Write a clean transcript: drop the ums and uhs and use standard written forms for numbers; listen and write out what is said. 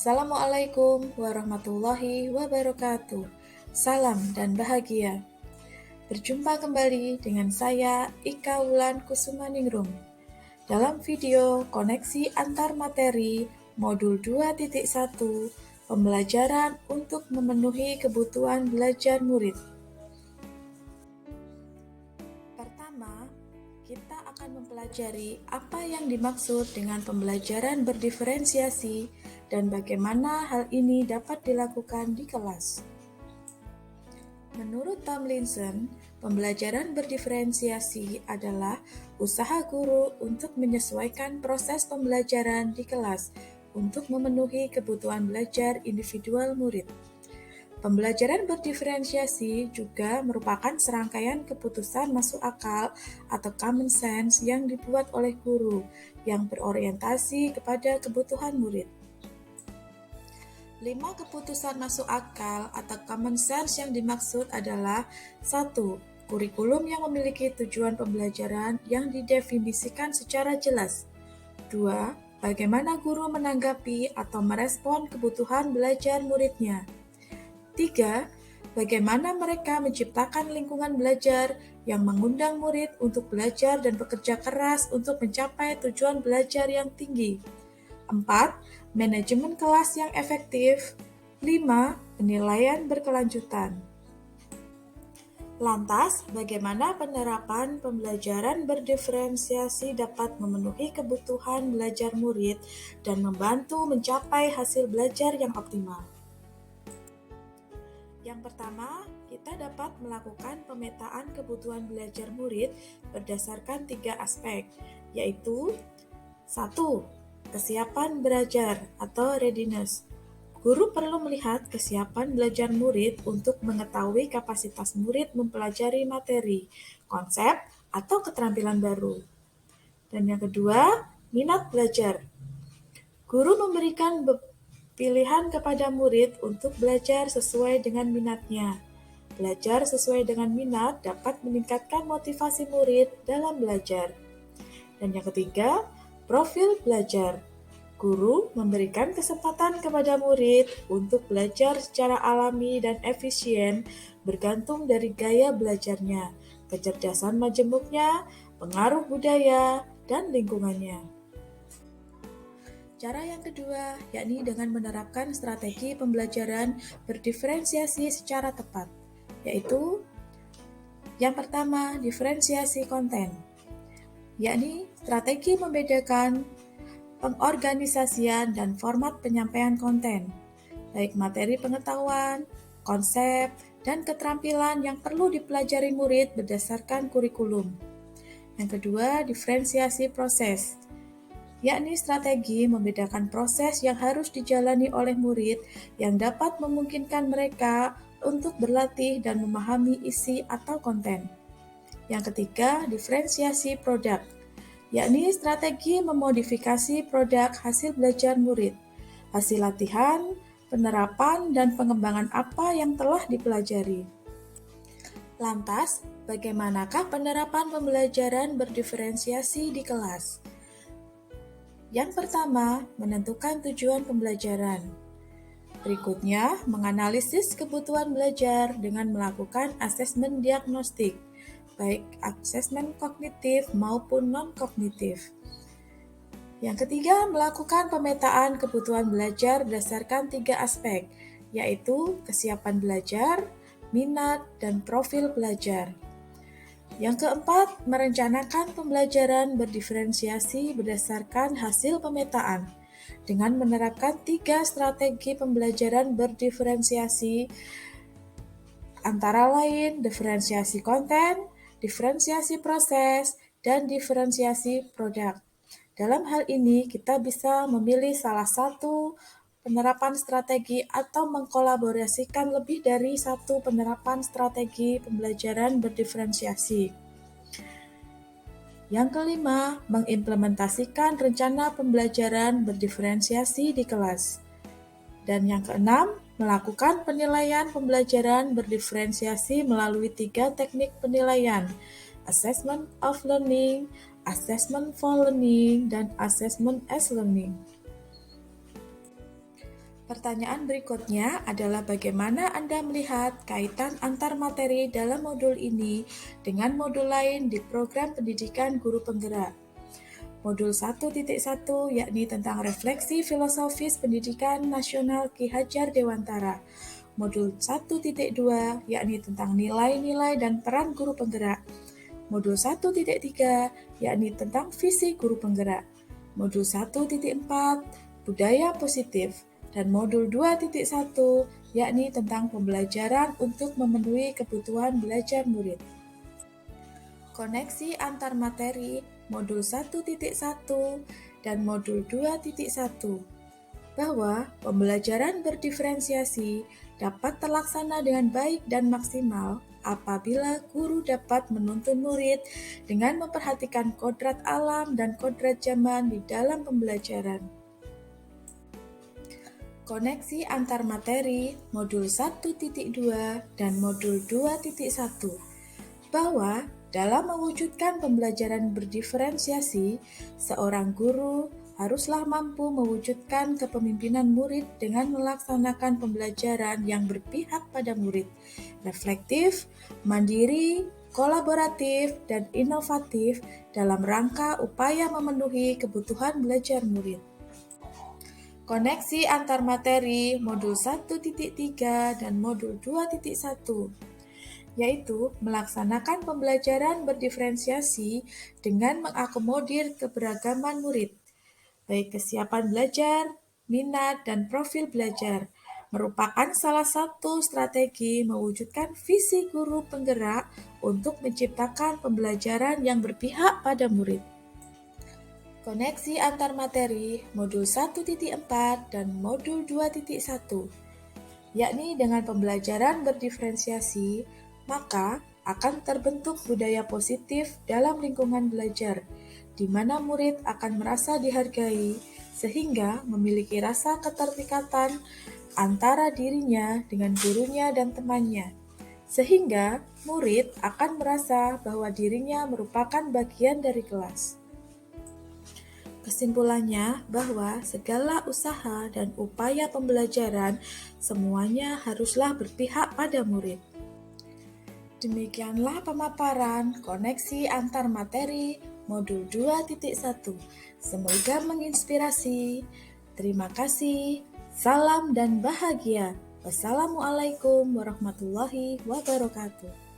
Assalamualaikum warahmatullahi wabarakatuh. Salam dan bahagia. Berjumpa kembali dengan saya Ika Wulan Kusumaningrum. Dalam video Koneksi Antar Materi Modul 2.1 Pembelajaran untuk memenuhi kebutuhan belajar murid. Pertama, kita akan mempelajari apa yang dimaksud dengan pembelajaran berdiferensiasi dan bagaimana hal ini dapat dilakukan di kelas. Menurut Tomlinson, pembelajaran berdiferensiasi adalah usaha guru untuk menyesuaikan proses pembelajaran di kelas untuk memenuhi kebutuhan belajar individual murid. Pembelajaran berdiferensiasi juga merupakan serangkaian keputusan masuk akal atau common sense yang dibuat oleh guru yang berorientasi kepada kebutuhan murid. 5 keputusan masuk akal atau common sense yang dimaksud adalah 1. Kurikulum yang memiliki tujuan pembelajaran yang didefinisikan secara jelas. 2. Bagaimana guru menanggapi atau merespon kebutuhan belajar muridnya. 3. Bagaimana mereka menciptakan lingkungan belajar yang mengundang murid untuk belajar dan bekerja keras untuk mencapai tujuan belajar yang tinggi. 4. Manajemen kelas yang efektif. 5. Penilaian berkelanjutan. Lantas, bagaimana penerapan pembelajaran berdiferensiasi dapat memenuhi kebutuhan belajar murid dan membantu mencapai hasil belajar yang optimal? Yang pertama, kita dapat melakukan pemetaan kebutuhan belajar murid berdasarkan 3 aspek, yaitu 1. Kesiapan belajar atau readiness. Guru perlu melihat kesiapan belajar murid untuk mengetahui kapasitas murid mempelajari materi, konsep, atau keterampilan baru. Dan yang kedua, minat belajar. Guru memberikan pilihan kepada murid untuk belajar sesuai dengan minatnya. Belajar sesuai dengan minat dapat meningkatkan motivasi murid dalam belajar. Dan yang ketiga, profil belajar. Guru memberikan kesempatan kepada murid untuk belajar secara alami dan efisien bergantung dari gaya belajarnya, kecerdasan majemuknya, pengaruh budaya, dan lingkungannya. Cara yang kedua, yakni dengan menerapkan strategi pembelajaran berdiferensiasi secara tepat, yaitu yang pertama, diferensiasi konten, yakni strategi membedakan pengorganisasian dan format penyampaian konten, baik materi pengetahuan, konsep, dan keterampilan yang perlu dipelajari murid berdasarkan kurikulum. Yang kedua, diferensiasi proses, yakni strategi membedakan proses yang harus dijalani oleh murid yang dapat memungkinkan mereka untuk berlatih dan memahami isi atau konten. Yang ketiga, diferensiasi produk, yakni strategi memodifikasi produk hasil belajar murid, hasil latihan, penerapan, dan pengembangan apa yang telah dipelajari. Lantas, bagaimanakah penerapan pembelajaran berdiferensiasi di kelas? Yang pertama, menentukan tujuan pembelajaran. Berikutnya, menganalisis kebutuhan belajar dengan melakukan asesmen diagnostik, baik asesmen kognitif maupun non-kognitif. Yang ketiga, melakukan pemetaan kebutuhan belajar berdasarkan 3 aspek, yaitu kesiapan belajar, minat, dan profil belajar. Yang keempat, merencanakan pembelajaran berdiferensiasi berdasarkan hasil pemetaan dengan menerapkan 3 strategi pembelajaran berdiferensiasi, antara lain diferensiasi konten, diferensiasi proses, dan diferensiasi produk. Dalam hal ini, kita bisa memilih salah satu penerapan strategi atau mengkolaborasikan lebih dari satu penerapan strategi pembelajaran berdiferensiasi. Yang kelima, mengimplementasikan rencana pembelajaran berdiferensiasi di kelas. Dan yang keenam, melakukan penilaian pembelajaran berdiferensiasi melalui 3 teknik penilaian, Assessment of Learning, Assessment for Learning, dan Assessment as Learning. Pertanyaan berikutnya adalah bagaimana Anda melihat kaitan antar materi dalam modul ini dengan modul lain di program pendidikan guru penggerak. Modul 1.1 yakni tentang refleksi filosofis pendidikan nasional Ki Hajar Dewantara. Modul 1.2 yakni tentang nilai-nilai dan peran guru penggerak. Modul 1.3 yakni tentang visi guru penggerak. Modul 1.4 budaya positif, dan modul 2.1 yakni tentang pembelajaran untuk memenuhi kebutuhan belajar murid. Koneksi antar materi modul 1.1 dan modul 2.1 bahwa pembelajaran berdiferensiasi dapat terlaksana dengan baik dan maksimal apabila guru dapat menuntun murid dengan memperhatikan kodrat alam dan kodrat zaman di dalam pembelajaran. Koneksi antar materi modul 1.2 dan modul 2.1 bahwa dalam mewujudkan pembelajaran berdiferensiasi, seorang guru haruslah mampu mewujudkan kepemimpinan murid dengan melaksanakan pembelajaran yang berpihak pada murid, reflektif, mandiri, kolaboratif, dan inovatif dalam rangka upaya memenuhi kebutuhan belajar murid. Koneksi antar materi modul 1.3 dan modul 2.1 yaitu melaksanakan pembelajaran berdiferensiasi dengan mengakomodir keberagaman murid, baik kesiapan belajar, minat, dan profil belajar, merupakan salah satu strategi mewujudkan visi guru penggerak untuk menciptakan pembelajaran yang berpihak pada murid. Koneksi antar materi modul 1.4 dan modul 2.1 yakni dengan pembelajaran berdiferensiasi, maka akan terbentuk budaya positif dalam lingkungan belajar, di mana murid akan merasa dihargai, sehingga memiliki rasa keterikatan antara dirinya dengan gurunya dan temannya, sehingga murid akan merasa bahwa dirinya merupakan bagian dari kelas. Kesimpulannya bahwa segala usaha dan upaya pembelajaran semuanya haruslah berpihak pada murid. Demikianlah pemaparan koneksi antar materi modul 2.1. Semoga menginspirasi. Terima kasih. Salam dan bahagia. Wassalamualaikum warahmatullahi wabarakatuh.